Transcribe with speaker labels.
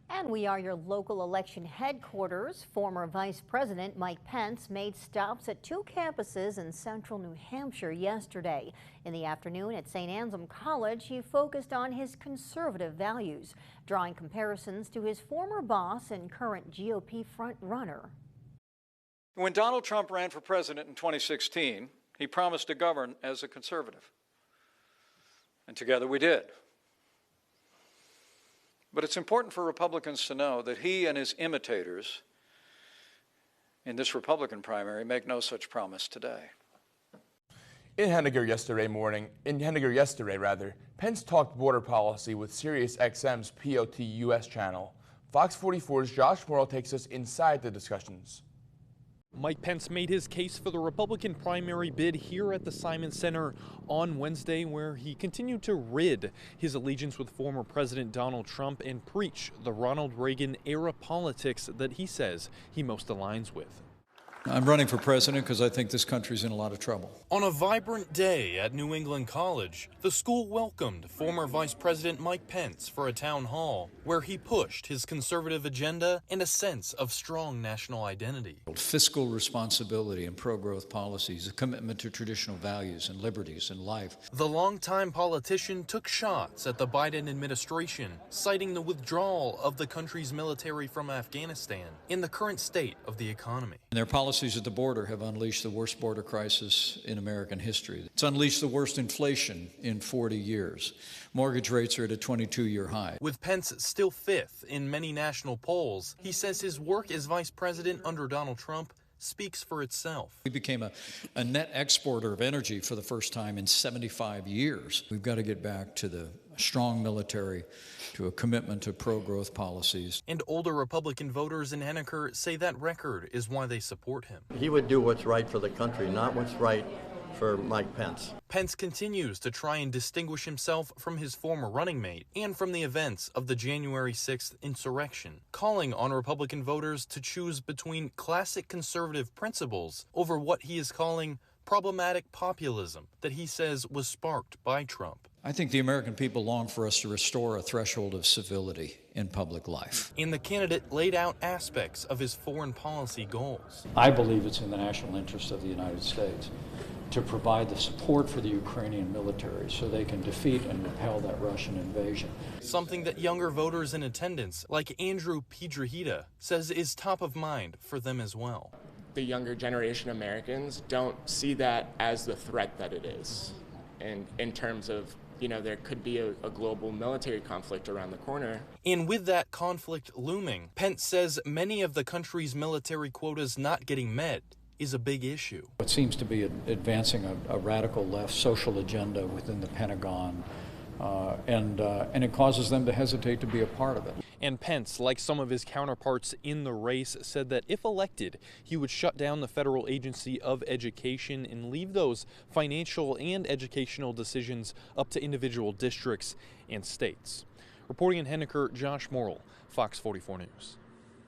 Speaker 1: And we are your local election headquarters. Former Vice President Mike Pence made stops at two campuses in central New Hampshire yesterday. In the afternoon at St. Anselm College, he focused on his conservative values, drawing comparisons to his former boss and current GOP frontrunner.
Speaker 2: When Donald Trump ran for president in 2016, he promised to govern as a conservative. And together we did. But it's important for Republicans to know that he and his imitators in this Republican primary make no such promise today.
Speaker 3: In Henniker yesterday, Pence talked border policy with SiriusXM's POT US channel. Fox 44's Josh Morrill takes us inside the discussions.
Speaker 4: Mike Pence made his case for the Republican primary bid here at the Simon Center on Wednesday, where he continued to rid his allegiance with former President Donald Trump and preach the Ronald Reagan era politics that he says he most aligns with.
Speaker 2: I'm running for president because I think this country's in a lot of trouble.
Speaker 4: On a vibrant day at New England College, the school welcomed former Vice President Mike Pence for a town hall where he pushed his conservative agenda and a sense of strong national identity.
Speaker 2: Fiscal responsibility and pro-growth policies, a commitment to traditional values and liberties in life.
Speaker 4: The longtime politician took shots at the Biden administration, citing the withdrawal of the country's military from Afghanistan and the current state of the economy.
Speaker 2: And their policies at the border have unleashed the worst border crisis in American history. It's unleashed the worst inflation in 40 years. Mortgage rates are at a 22-year high.
Speaker 4: With Pence still fifth in many national polls, he says his work as vice president under Donald Trump speaks for itself.
Speaker 2: We became a net exporter of energy for the first time in 75 years. We've got to get back to the strong military, to a commitment to pro-growth policies.
Speaker 4: And older Republican voters in Henniker say that record is why they support him.
Speaker 5: He would do what's right for the country, not what's right for Mike Pence.
Speaker 4: Pence continues to try and distinguish himself from his former running mate and from the events of the January 6th insurrection, calling on Republican voters to choose between classic conservative principles over what he is calling problematic populism that he says was sparked by Trump.
Speaker 2: I think the American people long for us to restore a threshold of civility in public life.
Speaker 4: And the candidate laid out aspects of his foreign policy goals.
Speaker 6: I believe it's in the national interest of the United States to provide the support for the Ukrainian military so they can defeat and repel that Russian invasion.
Speaker 4: Something that younger voters in attendance, like Andrew Piedrahita, says is top of mind for them as well.
Speaker 7: The younger generation Americans don't see that as the threat that it is. And in terms of, there could be a global military conflict around the corner.
Speaker 4: And with that conflict looming, Pence says many of the country's military quotas not getting met is a big issue.
Speaker 6: It seems to be advancing a radical left social agenda within the Pentagon, and it causes them to hesitate to be a part of it.
Speaker 4: And Pence, like some of his counterparts in the race, said that if elected, he would shut down the Federal Agency of Education and leave those financial and educational decisions up to individual districts and states. Reporting in Henniker, Josh Morrill, Fox 44 News.